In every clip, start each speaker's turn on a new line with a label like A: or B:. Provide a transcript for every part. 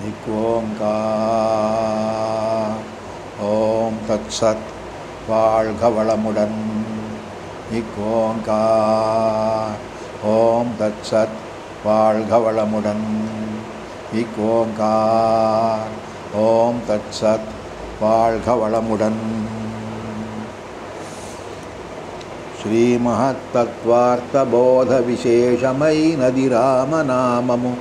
A: एक ओंकार ओम तत्सत् வாழ்க வளமுடன் एक ओंकार ओम तत्सत् வாழ்க வளமுடன் एक ओंकार ओम तत्सत् வாழ்க வளமுடன் శ్రీమహత్తత్వార్థబోధ విశేషమైనది రామనామము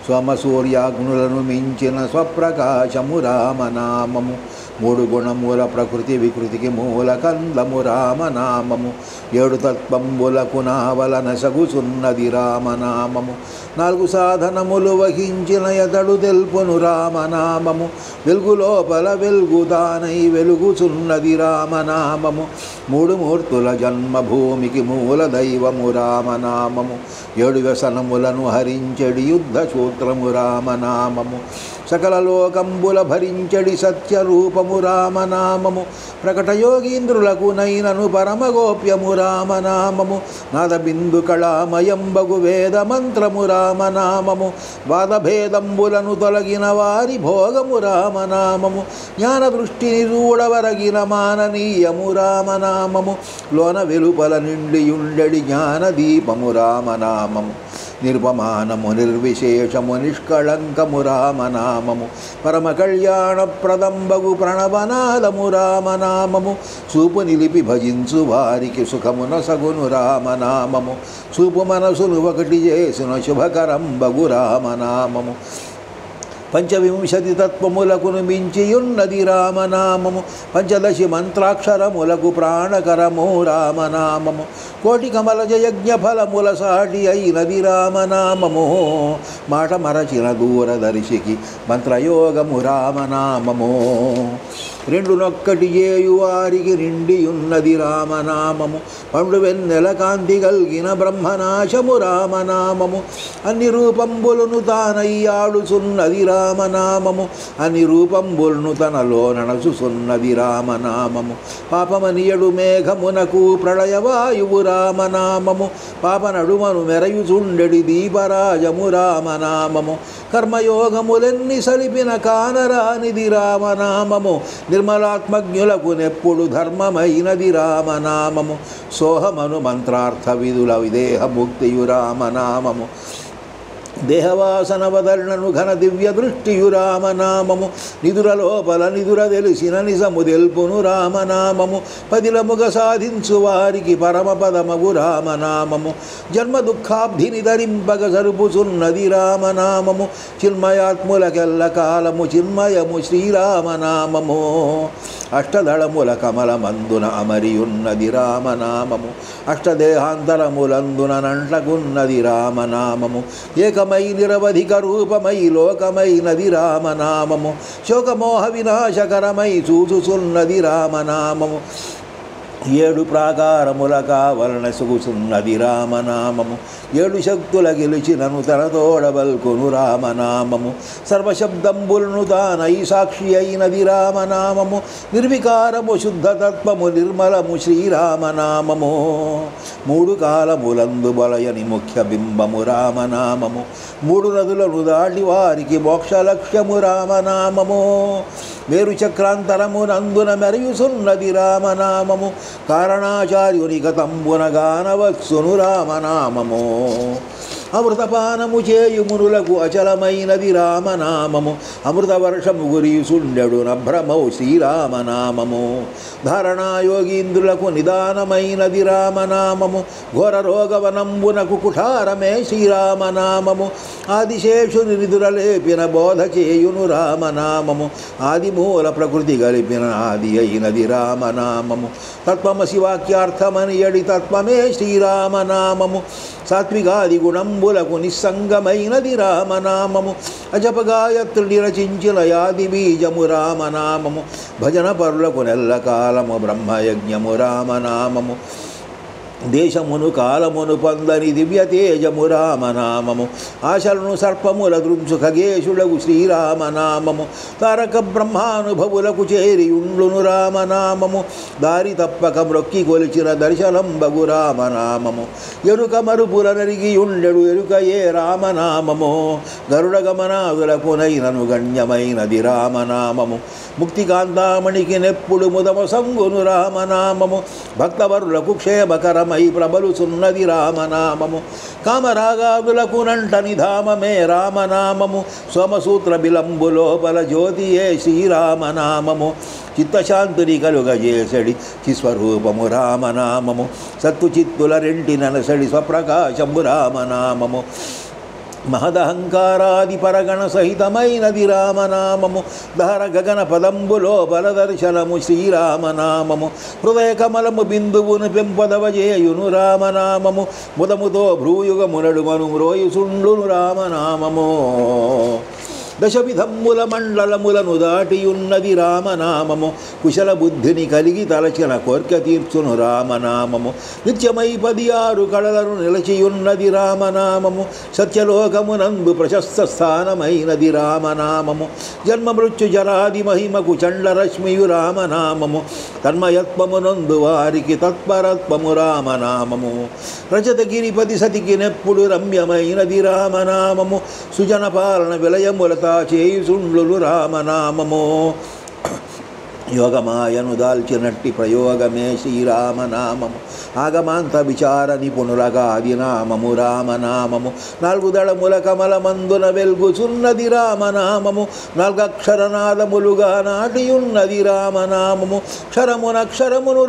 A: స్వమసూర్యాగ్నులను మించిన స్వప్రకాశము రామనామము మూడు గుణమూల ప్రకృతి వికృతికి మూల కందము రామనామము ఏడు తత్వంబులకు నావలన సగుచున్నది రామనామము నాలుగు సాధనములు వహించిన ఎతడు తెలుపును రామనామము వెలుగు లోపల వెలుగుదానై వెలుగుచున్నది రామనామము మూడు మూర్తుల జన్మభూమికి మూల దైవము రామనామము ఏడు వ్యసనములను హరించెడి యుద్ధ సూత్రము రామనామము సకల లోకంబుల భరించడి సత్యరూపము రామనామము ప్రకట యోగీంద్రులకు నైనను పరమగోప్యము రామనామము నాదబిందు కళామయంబగు వేద మంత్రము రామనామము వాదభేదంబులను తొలగిన వారి భోగము రామనామము జ్ఞాన దృష్టిని చూడవరగిన మాననీయము రామనామము లోన వెలుపల నిండియుండెడి జ్ఞానదీపము రామనామము నిర్వమానము నిర్విశేషము నిష్కళంకము రామనామము పరమ కళ్యాణప్రదంబగు ప్రణవనాదము రామనామము చూపు నిలిపి భజించు వారికి సుఖమున సగును రామనామము చూపు మనసును ఒకటి చేసును శుభకరంబగు రామనామము పంచవింశతి తత్వములకును మించియున్నది రామనామము పంచదశి మంత్రాక్షరములకు ప్రాణకరము రామనామము కోటి కమలజ యజ్ఞ ఫలముల సాటి అయినది రామనామము మాట మరచిన దూరదర్శికి మంత్రయోగము రామనామము రెండు నొక్కటి చేయు వారికి నిండియున్నది రామనామము పండు వెన్నెల కాంతి గల్గిన బ్రహ్మనాశము రామనామము అన్ని రూపంబులను తానయ్యాడుచున్నది రామనామము అన్ని రూపంబులను తనలో నడచుచున్నది రామనామము పాపమనియడు మేఘమునకు ప్రళయవాయువు రామనామము పాప నడుమను మెరయుచుండెడి దీపరాజము రామనామము కర్మయోగములెన్ని సలిపిన కానరానిది రామనామము నిర్మలాత్మజ్ఞులకు నెప్పుడు ధర్మమైనది రామనామము సోహమను మంత్రార్థ విధుల విదేహముక్తియు రామనామము దేహవాసన వదలను ఘన దివ్య దృష్టియు రామనామము నిదుర లోపల నిదుర తెలిసిన నిజము తెలుపును రామనామము పదిలముగ సాధించు వారికి పరమపదమగు రామనామము జన్మ దుఃఖాబ్ధిని ధరింపగ సరుపుచున్నది రామనామము చిన్మయాత్ములకెల్ల కాలము చిన్మయము శ్రీరామనామము అష్టదళముల కమలమందున అమరియున్నది రామనామము అష్టదేహాంతరములందున నంట్లకున్నది రామనామము ఏకమై నిరవధిక రూపమై లోకమైనది రామనామము శోకమోహ వినాశకరమై చూచుచున్నది రామనామము ఏడు ప్రాకారముల కావలన సుగుచున్నది రామనామము ఏడు శక్తుల గెలిచినను తనతోడబల్కొను రామనామము సర్వశబ్దంబులను తానై సాక్షి అయినది రామనామము నిర్వికారము శుద్ధతత్వము నిర్మలము శ్రీరామనామము మూడు కాలములందు బలయని ముఖ్య బింబము రామనామము మూడు నదులను దాటి వారికి మోక్ష లక్ష్యము రామనామము మేరు చక్రాంతరమునందున మెరయుసున్నది రామనామము కారణాచార్యుని గతంబున గానవత్సును రామనామము అమృతపానము చేయు మునులకు అచలమైనది రామనామము అమృత వర్షము గురియుసుండెడు నభ్రమౌ శ్రీరామనామము ధారణాయోగీంద్రులకు నిదానమైనది రామనామము ఘోర రోగవనంబునకు కుఠారమే శ్రీరామనామము ఆదిశేషుని నిదురలేపిన బోధ చేయును రామనామము ఆదిమూల ప్రకృతి గలిపిన ఆది అయినది రామనామము తత్వమసి వాక్యార్థమనియడి తత్వమే శ్రీరామనామము సాత్వికాది గుణంబులకు నిస్సంగమైనది రామనామము అజపగాయత్రుడి రచించిన యాది బీజము రామనామము భజన పరులకు నెల్లకాలము బ్రహ్మయజ్ఞము రామనామము దేశమును కాలమును పొందని దివ్య తేజము రామనామము ఆశలను సర్పముల దృంసు ఖగేశులకు శ్రీరామనామము తారక బ్రహ్మానుభవులకు చేరియుండును రామనామము దారి తప్పక మ్రొక్కి కొలిచిన దర్శనంబగు రామనామము ఎరుక మరుపుల నరిగియుండెడు ఎరుకయే రామనామము గరుడ గమనాదులకునైనను గణ్యమైనది రామనామము ముక్తికాంతామణికి నెప్పుడు ముదమ సంగును రామనామము భక్తవరులకు క్షేమకరమై ప్రబలుచున్నది రామనామము కామరాగాదులకు నంటని ధామమే రామనామము సోమసూత్ర బిలంబు లోపల జ్యోతియే శ్రీరామనామము చిత్తశాంతిని కలుగజేసడి చిస్వరూపము రామనామము సత్తు చిత్తుల రెంటిననసడి స్వప్రకాశము రామనామము మహదహంకారాది పరగణ సహితమైనది రామనామము దహర గగన పదంబులో బలదర్శనము శ్రీరామనామము హృదయ కమలము బిందువును పెంపదవజేయును రామనామము ముదముతో భ్రూయుగమునడుమను మ్రోయుసుండును రామనామము దశవిధమ్ముల మండలములను దాటియున్నది రామనామము కుశల బుద్ధిని కలిగి తలచిన కోర్కె తీర్చును రామనామము నిత్యమై 16 కళలను నిలచియున్నది రామనామము సత్యలోకమునందు ప్రశస్త స్థానమైనది రామనామము జన్మ మృత్యు జరాది మహిమకు చండరశ్మియు రామనామము తన్మయత్వమునందు వారికి తత్పరత్వము రామనామము రజతగిరిపతి సతికి నెప్పుడు రమ్యమైనది రామనామము సుజన పాలన విలయములత చేయుసుండ్లు రామనామము యోగమాయను దాల్చినట్టి ప్రయోగమే శ్రీరామనామము ఆగమాంత విచార నిపుణులగాది నామము రామనామము 4 దళముల కమలమందున వెల్గుచున్నది రామనామము 4 అక్షరనాదములుగా నాటియున్నది రామనామము క్షరమునక్షరమును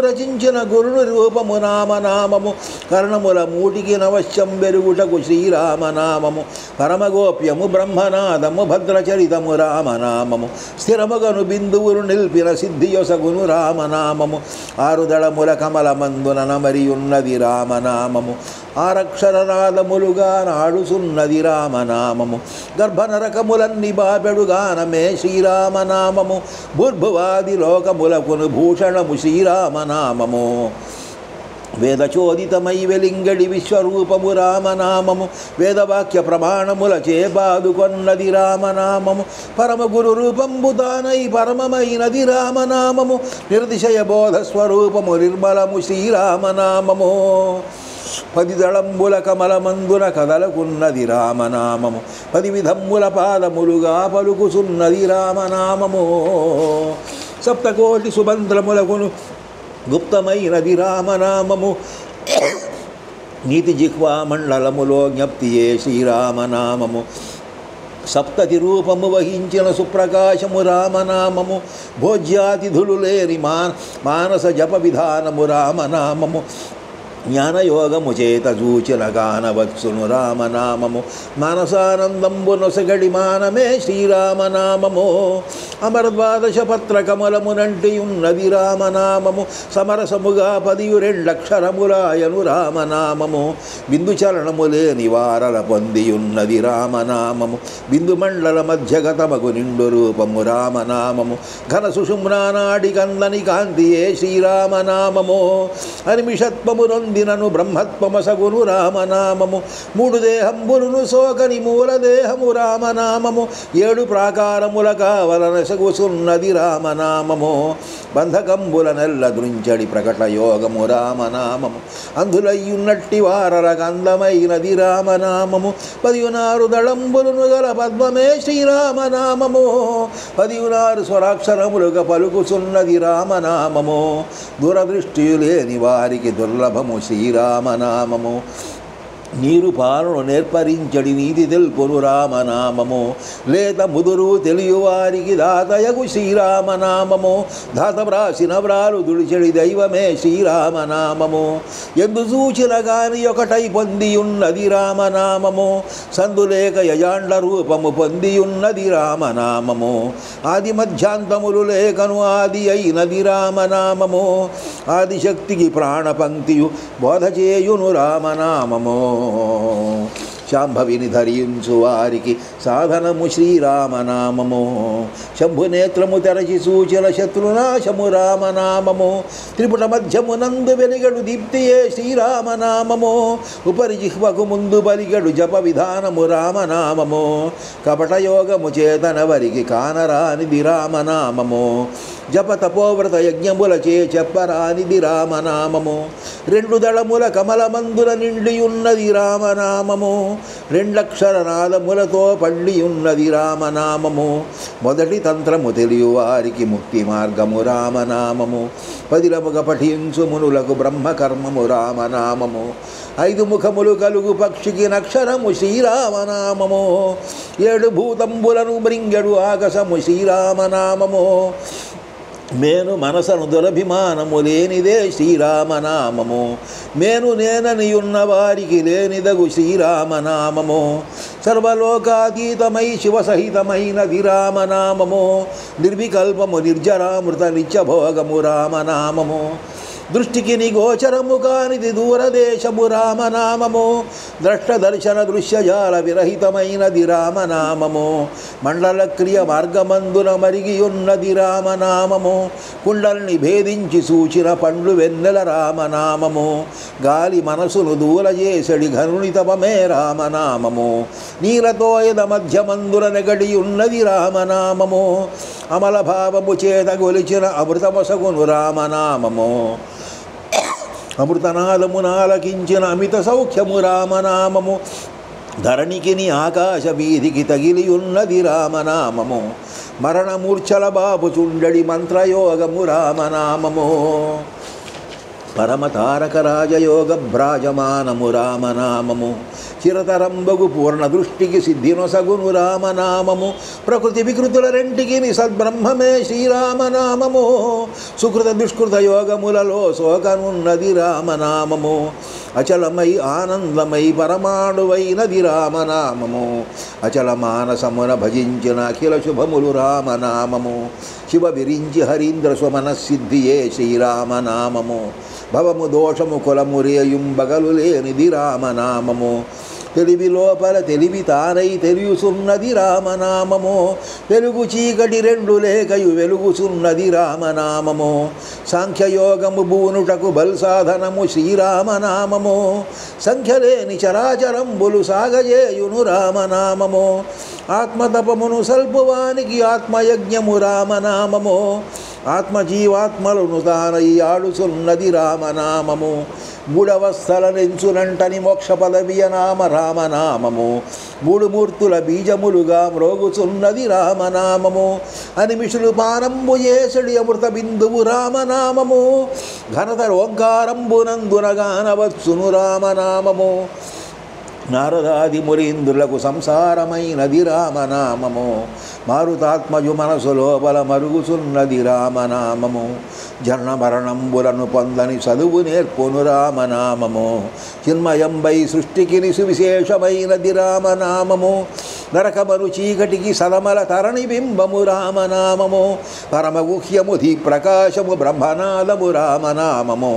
A: రచించిన గురుని రూపము రామనామము కర్ణముల మూటికి నవశ్యం వెరుగుటకు శ్రీరామనామము పరమగోప్యము బ్రహ్మనాదము భద్రచరితము రామనామము స్థిరమగను బిందువులు నిల్పిన సిద్ధియొసగును రామనామము 6 దళముల కమలమందున నమరియున్నది రామనామము 6 అక్షరనాదములుగా నాడుచున్నది రామనామము గర్భనరకములన్ని బాపెడుగానమే శ్రీరామనామము భూర్భువాది లోకములకును భూషణము శ్రీరామనామము వేదచోదితమై వెలింగడి విశ్వరూపము రామనామము వేదవాక్య ప్రమాణముల చేపాదుకొన్నది రామనామము పరమ గురు రూపంబు తానై పరమమైనది రామనామము నిర్దిశయ బోధ స్వరూపము నిర్మలము శ్రీరామనామము 10 దళంబుల కమలమందున కదలకున్నది రామనామము 10 విధమ్ముల పాదములుగా పలుకుచున్నది రామనామము సప్తకోటి సుబంధ్రములకును గుప్తమైనది రామనామము నీతి జిహ్వా మండలములో జ్ఞప్తియే శ్రీరామనామము సప్తతి రూపము వహించిన సుప్రకాశము రామనామము భోజ్యాతిథులు లేని మానస జప విధానము రామనామము జ్ఞానయోగము చేత జూచిన గానవత్సును రామనామము మానసానందంబు నొసగడి మానమే శ్రీరామనామము అమరద్వాదశ పత్ర కమలమునంటి ఉన్నది రామనామము సమరసముగా 12 అక్షరములాయను రామనామము బిందు చలనము లేని వారల పొందియున్నది రామనామము బిందు మండల మధ్యగతమగు నిండు రూపము రామనామము ఘన సుషుమ్నానాడి కందని కాంతియే శ్రీరామనామము అనిమిషత్వము నొందినను బ్రహ్మత్వమసగును రామనామము 3 దేహంబులను సోకని మూలదేహము రామనామము 7 ప్రాకారముల కావలనసగుచున్నది రామనామము బంధకంబుల నెల్ల దృంచడి ప్రకట యోగము రామనామము అందులయ్యున్నట్టి వారల గంధమైనది రామనామము 16 దళంబులను గల పద్మమే శ్రీరామనామము 16 స్వరాక్షరములుగా పలుకుచున్నది రామనామము దూరదృష్టియు లేని వారికి దుర్లభము శ్రీరామనామము నీరు పాలను నేర్పరించడి నీతి తెలుపును రామనామము లేత ముదురు తెలియవారికి దాతయగు శ్రీరామనామము దాత వ్రాసిన వ్రాలు దుడిచెడి దైవమే శ్రీరామనామము ఎందు సూచిన గాని ఒకటై పొందియున్నది రామనామము సందులేక యజాండ రూపము పొందియున్నది రామనామము ఆది మధ్యాంతములు లేకను ఆది అయినది రామనామము ఆదిశక్తికి ప్రాణపంక్తియు బోధ చేయును రామనామము శాంభవిని ధరించు వారికి సాధనము శ్రీరామనామము. శంభునేత్రము తెరచి సూచన శత్రునాశము రామనామము. త్రిపుట మధ్యమునందు వెలిగడు దీప్తియే శ్రీరామనామము. ఉపరిజిహ్వకు ముందు బలిగడు జప విధానము రామనామము. కపటయోగము చేతన వరికి కానరానిది రామనామము. జప తపోవ్రత యజ్ఞములచే చెప్పరానిది రామనామము. రెండు దళముల కమలమందుల నిండియున్నది రామనామము. రెండక్షర నాదములతో పళ్ళియున్నది రామనామము. మొదటి తంత్రము తెలియ వారికి ముక్తి మార్గము రామనామము. పదిలముగ పఠించు మునులకు బ్రహ్మకర్మము రామనామము. 5 ముఖములు కలుగు పక్షికి నక్షరము శ్రీరామనామము. 7 భూతంబులను మృంగడు ఆకాశము శ్రీరామనామము. మేను మనసను దురభిమానము లేనిదే శ్రీరామనామము. మేను నేననియున్న వారికి లేనిదగు శ్రీరామనామము. సర్వలోకాతీతమై శివసహితమైనది రామనామము. నిర్వికల్పము నిర్జరామృత నిత్యభోగము రామనామము. దృష్టికి నిగోచరము కానిది దూరదేశము రామనామము. ద్రష్ట దర్శన దృశ్యజాల విరహితమైనది రామనామము. మండల క్రియ మార్గమందున మరిగియున్నది రామనామము. కుండల్ని భేదించి సూచిన పండ్లు వెన్నెల రామనామము. గాలి మనసును దూలజేసడి ఘనునితపమే రామనామము. నీలతోయద మధ్యమందున నెగడియున్నది రామనామము. అమల భావము చేత గొలిచిన అమృతమసగును రామనామము. అమృతనాదమునాలకించిన అమిత సౌఖ్యము రామనామము. ధరణికిని ఆకాశ వీధికి తగిలియున్నది రామనామము. మరణమూర్ఛల బాపు చుండడి మంత్రయోగము రామనామము. పరమతారక రాజయోగ భ్రాజమానము రామనామము. చిరతరంబగు పూర్ణ దృష్టికి సిద్ధినొసగును రామనామము. ప్రకృతి వికృతుల రెంటికి సద్బ్రహ్మమే శ్రీరామనామము. సుకృత దుష్కృత యోగములలో శోకనున్నది రామనామము. అచలమై ఆనందమై పరమాణువైనది రామనామము. అచల మానసమున భజించిన అఖిల శుభములు రామనామము. శివ విరించి హరీంద్ర స్వమనసిద్ధియే శ్రీరామనామము. భవము దోషము కులము రేయుం బగలు లేనిది రామనామము. తెలివి లోపల తెలివి తానై తెలియుచున్నది రామనామము. వెలుగు చీకటి రెండు లేకయు వెలుగుచున్నది రామనామము. సాంఖ్యయోగము బూనుటకు బల్సాధనము శ్రీరామనామము. సంఖ్యలేని చరాచరంబులు సాగజేయును రామనామము. ఆత్మతపమును సల్పువానికి ఆత్మయజ్ఞము రామనామము. ఆత్మజీవాత్మలను తానై ఆడుచున్నది రామనామము. మూడవస్థలనెంచునంటని మోక్ష పదవియ నామ రామనామము. 3 మూర్తుల బీజములుగా మ్రోగుచున్నది రామనామము. అనిమిషులు పానంబు చేసడి అమృత బిందువు రామనామము. ఘనత ఓంకారంబునందునగానవచ్చును రామనామము. నారదాది మురీంద్రులకు సంసారమైనది రామనామము. మారుతాత్మజు మనసు లోపల మరుగుచున్నది రామనామము. జన్మ మరణంబులను పొందని చదువు నేర్పును రామనామము. చిన్మయంబై సృష్టికి సువిశేషమైనది రామనామము. నరకమను చీకటికి సదమల తరణి బింబము రామనామము. పరమగుహ్యము ధీ ప్రకాశము బ్రహ్మనాదము రామనామము.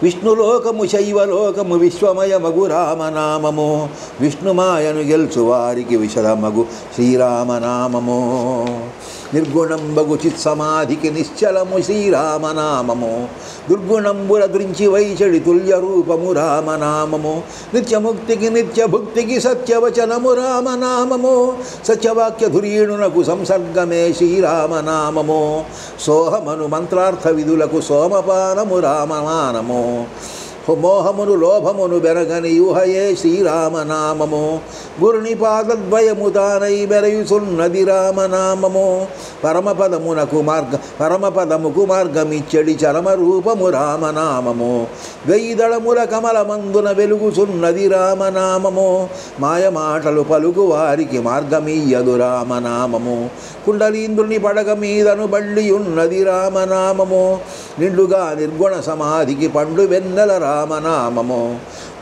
A: విష్ణులోకము శైవలోకము విశ్వమయమగు రామనామము. విష్ణుమాయను గెలుచు వారికి విశదమగు శ్రీరామనామము. నిర్గుణంబగు చిత్సమాధికి నిశ్చలము శ్రీరామనామము. దుర్గుణంబుల దృంచి వైచడి తుల్య రూపము రామనామము. నిత్యముక్తికి నిత్యభుక్తికి సత్యవచనము రామనామము. సత్యవాక్య ధురీణునకు సంసర్గమే శ్రీరామనామము. సోహమను మంత్రార్థ విధులకు సోమపానము రామనామము. మోహమును లోభమును బెరగని యూహయే శ్రీరామనామము. గురుని పాదద్వయము తానై బెరయుచున్నది రామనామము. పరమపదముకు మార్గమిచ్చడి చరమరూపము రామనామము. 1000 దళముల కమలమందున వెలుగుచున్నది రామనామము. మాయమాటలు పలుకు వారికి మార్గమీయదు రామనామము. కుండలీంద్రుని పడగ మీదను బళ్ళియున్నది రామనామము. నిండుగా నిర్గుణ సమాధికి పండు వెన్నెల రామనామము.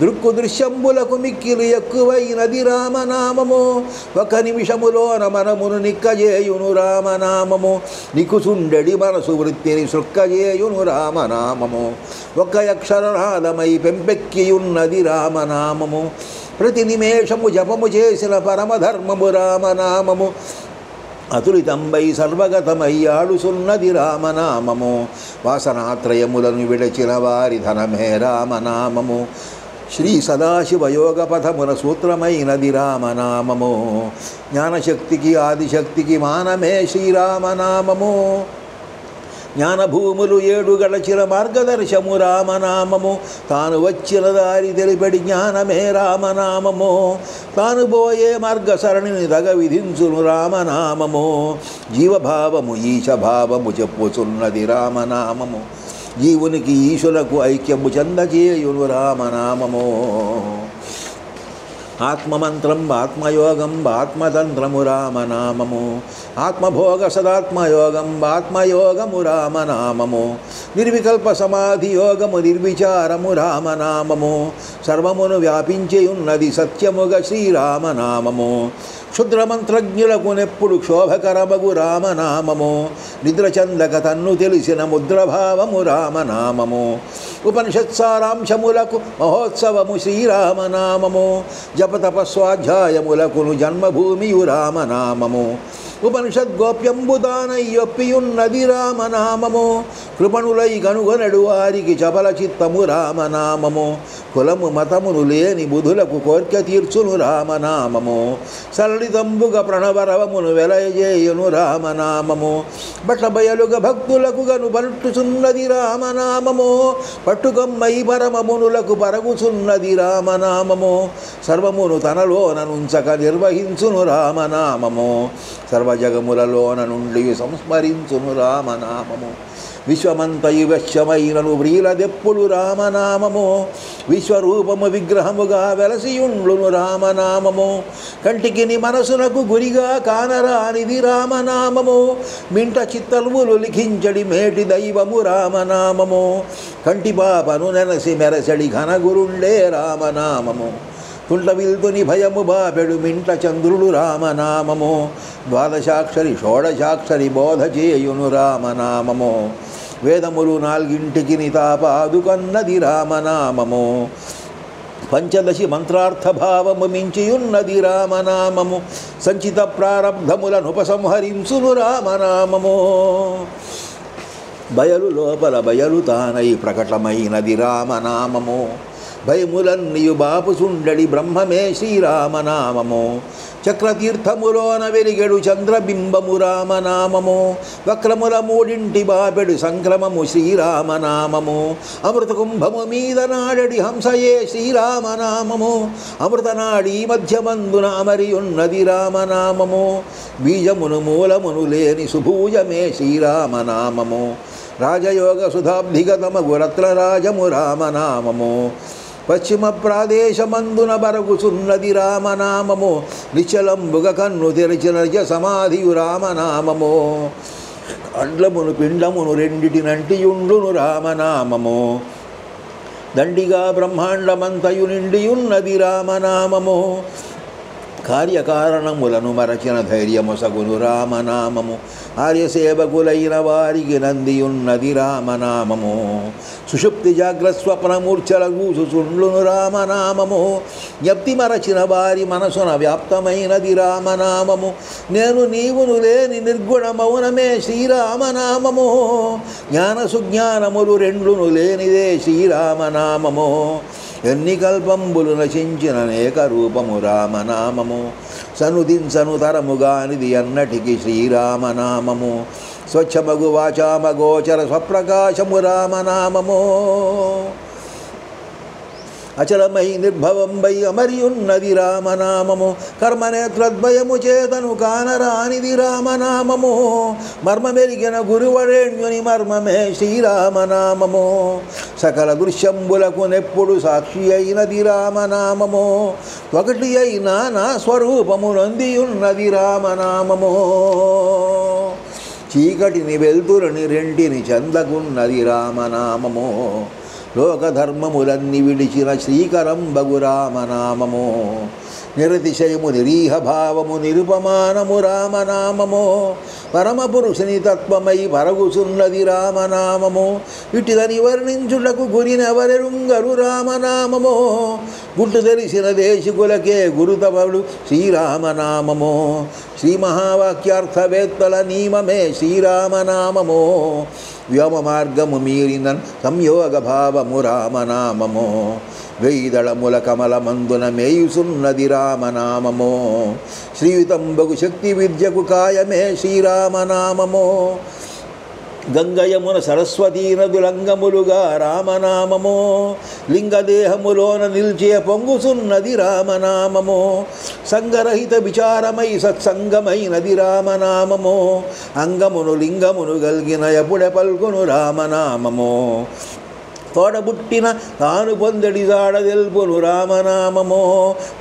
A: దృక్కు దృశ్యంబులకు మిక్కిలి ఎక్కువైనది రామనామము. 1 నిమిషములోన మనమును నిక్కజేయును రామనామము. నికుసుండెడి మనసు వృత్తిని సృక్కజేయును రామనామము. 1 అక్షరనాదమై పెంపెక్కియున్నది రామనామము. ప్రతి నిమేషము జపము చేసిన పరమధర్మము రామనామము అతులితంబై సర్వగతమయ్యాడుసున్నది రామనామము వాసనాత్రయములను విడచిన వారి ధనమే రామనామము శ్రీ సదాశివయోగపథమున సూత్రమైనది రామనామము జ్ఞానశక్తికి ఆదిశక్తికి మానమే శ్రీరామనామము జ్ఞానభూములు 7 గడచిన మార్గదర్శము రామనామము తాను వచ్చిన దారి తెలిపడి జ్ఞానమే రామనామము తాను పోయే మార్గసరణిని దగ విధించును రామనామము జీవభావము ఈశభావము చెప్పుచున్నది రామనామము జీవునికి ఈశులకు ఐక్యము చెందచేయును రామనామము ఆత్మమంత్రం ఆత్మయోగం ఆత్మతంత్రము రామనామము ఆత్మభోగ సదాత్మయోగం ఆత్మయోగము రామనామము నిర్వికల్ప సమాధి యోగము నిర్విచారము రామనామము సర్వమును వ్యాపించి ఉన్నది సత్యముగ శ్రీరామనామము క్షుద్రమంత్రజ్ఞులకు నెప్పుడు క్షోభకరమగు రామనామము నిద్రచందక తన్ను తెలిసిన ముద్రభావము రామనామము ఉపనిషత్సారాంశములకు మహోత్సవము శ్రీరామనామము జపతపస్వాధ్యాయములకును జన్మభూమియు రామనామము ఉపనిషద్గోప్యంబుదానయ్యొప్పియున్నది రామనామము కృపణులై కనుగొనడు వారికి చపల చిత్తము రామనామము కులము మతమును లేని బుధులకు కోర్కె తీర్చును రామనామము సరళితంబుగ ప్రణవరవమును వెలయజేయును రామనామము బట్టబయలుగ భక్తులకు గను పట్టుచున్నది రామనామము పట్టుకమ్మై పరమమునులకు పరగుచున్నది రామనామము సర్వమును తనలోననుంచక నిర్వహించును రామనామము సర్వజగములలోన నుండి సంస్మరించును రామనామము విశ్వమంతయు వశ్యమైనను వ్రీలదెప్పుడు రామనామము విశ్వరూపము విగ్రహముగా వెలసియుండును రామనామము కంటికిని మనసునకు గురిగా కానరానిది రామనామము మింట చిత్తలువులు లిఖించడి మేటి దైవము రామనామము కంటిపాపను నెనసి మెరసడి ఘనగురుండే రామనామము కుంటవిల్తుని భయము బాపెడు మింట చంద్రుడు రామనామము ద్వాదశాక్షరి షోడశాక్షరి బోధ చేయును రామనామము వేదములు 4ంటికి నితాపాదుకన్నది రామనామము పంచదశి మంత్రార్థభావము మించియున్నది రామనామము సంచిత ప్రారబ్ధములనుపసంహరించును రామనామము బయలు లోపల బయలు తానై ప్రకటమైనది రామనామము భయములన్నీయు బాపుసుండడి బ్రహ్మమే శ్రీరామనామము చక్రతీర్థములోన వెలిగెడు చంద్రబింబము రామనామము వక్రముల 3ంటి బాపెడు సంక్రమము శ్రీరామనామము అమృతకుంభము మీద నాడడి హంసయే శ్రీరామనామము అమృతనాడీ మధ్యమందున అమరియున్నది రామనామము బీజమును మూలమును లేని సుభూజమే శ్రీరామనామము రాజయోగ సుధాబ్ధిగతమగు రత్నరాజము రామనామము పశ్చిమ ప్రాదేశమందున బరగుచున్నది రామనామము నిశ్చలంబుగ కన్ను తెరిచిన నిజ సమాధియు రామనామము అండ్లమును పిండమును రెండిటినంటియుండును రామనామము దండిగా బ్రహ్మాండమంతయు నిండియున్నది రామనామము కార్యకారణములను మరచిన ధైర్యమొసగును రామనామము ఆర్యసేవకులైన వారికి నందియున్నది రామనామము సుషుప్తి జాగ్రస్వప్నమూర్ఛల గూసుచుండ్లును రామనామము జ్ఞప్తి మరచిన వారి మనసున వ్యాప్తమైనది రామనామము నేను నీవును లేని నిర్గుణ మౌనమే శ్రీరామనామము జ్ఞాన సుజ్ఞానములు రెండును లేనిదే శ్రీరామనామము ఎన్ని కల్పంబులు నశించిన అనేక రూపము రామనామము సనుదించను తరముగానిది అన్నటికి శ్రీరామనామము స్వచ్ఛమగు వాచామగోచర స్వప్రకాశము రామనామము అచలమై నిర్భవంబై అమరియున్నది రామనామము కర్మనేత్రద్వయము చేతను కానరానిది రామనామము మర్మమెరిగిన గురువరేణ్యుని మర్మమే శ్రీరామనామము సకల దృశ్యంబులకు నెప్పుడు సాక్షి అయినది రామనామము ఒకటి అయినా నా స్వరూపము నందియున్నది రామనామము చీకటిని వెల్తురుని రెంటిని చెందకున్నది రామనామము లోకధర్మములన్నీ విడిచిన శ్రీకరం బగు రామనామము నిరతిశయము నిరీహ భావము నిరుపమానము రామనామము పరమపురుషుని తత్వమై పరగుచున్నది రామనామము ఇటిదని వర్ణించుటకు గురినెవరెరుంగరు రామనామము గుట్టు తెలిసిన దేశికులకే గురుతముడు శ్రీరామనామము శ్రీ మహావాక్యార్థవేత్తల నియమమే శ్రీరామనామము వ్యోమ మార్గము మీరిన సంయోగ భావము రామనామము వేయిదళముల కమలమందున మేయుసున్నది రామనామము శ్రీయుతంబగు శక్తి విద్యకు కాయమే శ్రీరామనామము గంగయమున సరస్వతీ నదులంగములుగా రామనామము లింగదేహములోన నిల్చే పొంగుసున్నది రామనామము సంగరహిత విచారమై సత్సంగమైనది రామనామము అంగమును లింగమును గల్గిన ఎప్పుడే పల్కును రామనామము తోడబుట్టిన తాను పొందడి జాడదెల్పును రామనామము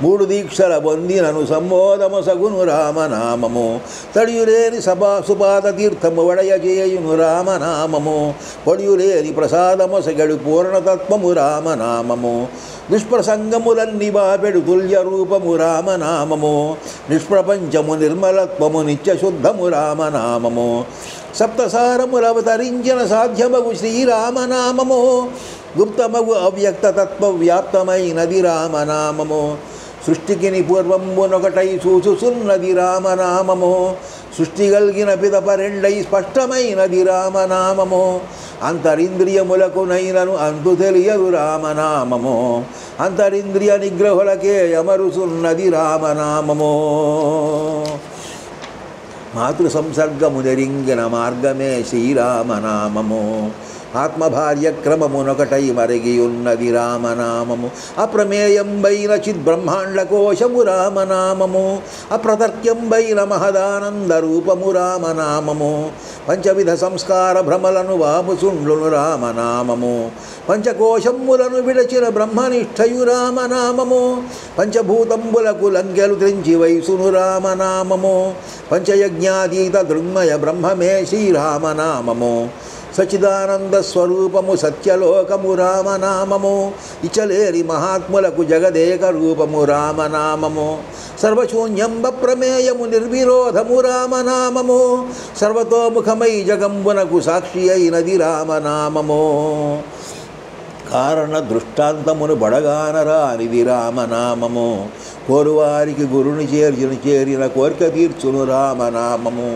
A: మూడు దీక్షల పొందినను సంబోధమసగును రామనామము తడియులేని సుపాద తీర్థము వడయ చేయును రామనామము పొడియులేని ప్రసాదమొసగడు పూర్ణతత్వము రామనామము దుష్ప్రసంగములన్ని బాపెడు తుల్య రూపము రామనామము నిష్ప్రపంచము నిర్మలత్వము నిత్యశుద్ధము రామనామము సప్తసారములవతరించిన సాధ్యమగు శ్రీరామనామము గుప్తమగు అవ్యక్తతత్వ వ్యాప్తమైనది రామనామము సృష్టికిని పూర్వంబునొకటై చూచుచున్నది రామనామము సృష్టి గల్గిన పిదప రెండై స్పష్టమైనది రామనామము అంతరింద్రియములకు నైనను అంతు తెలియదు రామనామము అంతరింద్రియ నిగ్రహులకే అమరుచున్నది రామనామము మాతృ సంసర్గము నెరింగిన మార్గమే శ్రీరామనామము ఆత్మభార్య క్రమమునొకటై మరిగియున్నది రామనామము అప్రమేయంబైన చిద్బ్రహ్మాండ కోశము రామనామము అప్రతర్క్యంబైన మహదానంద రూపము రామనామము పంచవిధ సంస్కార భ్రమలను వాపుచుండును రామనామము పంచకోశములను విడచిన బ్రహ్మనిష్టయు రామనామము పంచభూతంబులకు లంకెలు త్రించి వయసును రామనామము పంచయజ్ఞాతీత దృగ్మయ బ్రహ్మమే శ్రీరామనామము సచిదానంద స్వరూపము సత్యలోకము రామనామము ఇచలేరి మహాత్ములకు జగదేక రూపము రామనామము సర్వశూన్యంబ ప్రమేయము నిర్విరోధము రామనామము సర్వతోముఖమై జగంబునకు సాక్షి అయినది రామనామము కారణ దృష్టాంతమును బడగానరానిది రామనామము కోరువారికి గురుని చేరిన కోరిక తీర్చును రామనామము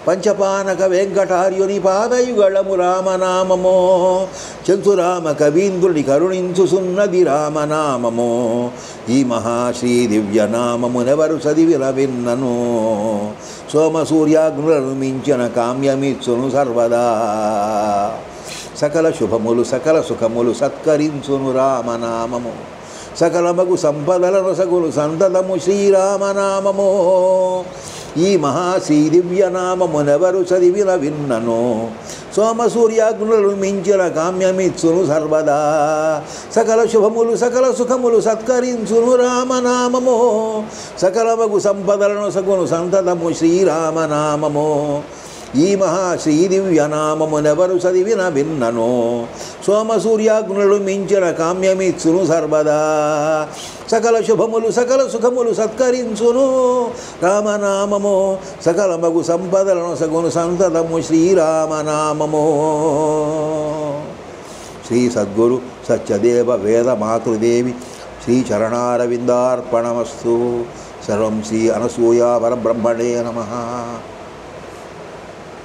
A: పంచపానక వెంకటార్యుని పాదయుగళము రామనామము చంచురామ కవీంద్రుని కరుణించుసున్నది రామనామము ఈ మహాశ్రీ దివ్యనామమునెవరు చదివిన విన్నను సోమసూర్యాగ్నులను మించిన కామ్యమిచ్చును సర్వదా సకల శుభములు సకల సుఖములు సత్కరించును రామనామము సకలమగు సంపదలను సగులు సంతతము శ్రీరామనామము ఈ మహాశ్రీ దివ్యనామమునెవరు చదివిన విన్నను సోమసూర్యాగ్నులను మించిన కామ్యమిచ్చును సర్వదా సకల శుభములు సకల సుఖములు సత్కరించును రామనామము సకలమగు సంపదలను సగును సంతతము శ్రీరామనామము ఈ మహాశ్రీ దివ్యనామమునెవరు చదివిన విన్నను సోమసూర్యాగ్నులు మించిన కామ్యమిచ్చును సర్వదా సకల శుభములు సకల సుఖములు సత్కరించును రామనామము సకలమగు సంపదలను సగును సంతతము శ్రీరామనామము శ్రీ సద్గురు సత్యదేవ వేద మాతృదేవి శ్రీ చరణారవిందార్పణమస్తు సర్వం శ్రీ అనసూయ పరబ్రహ్మణే నమః.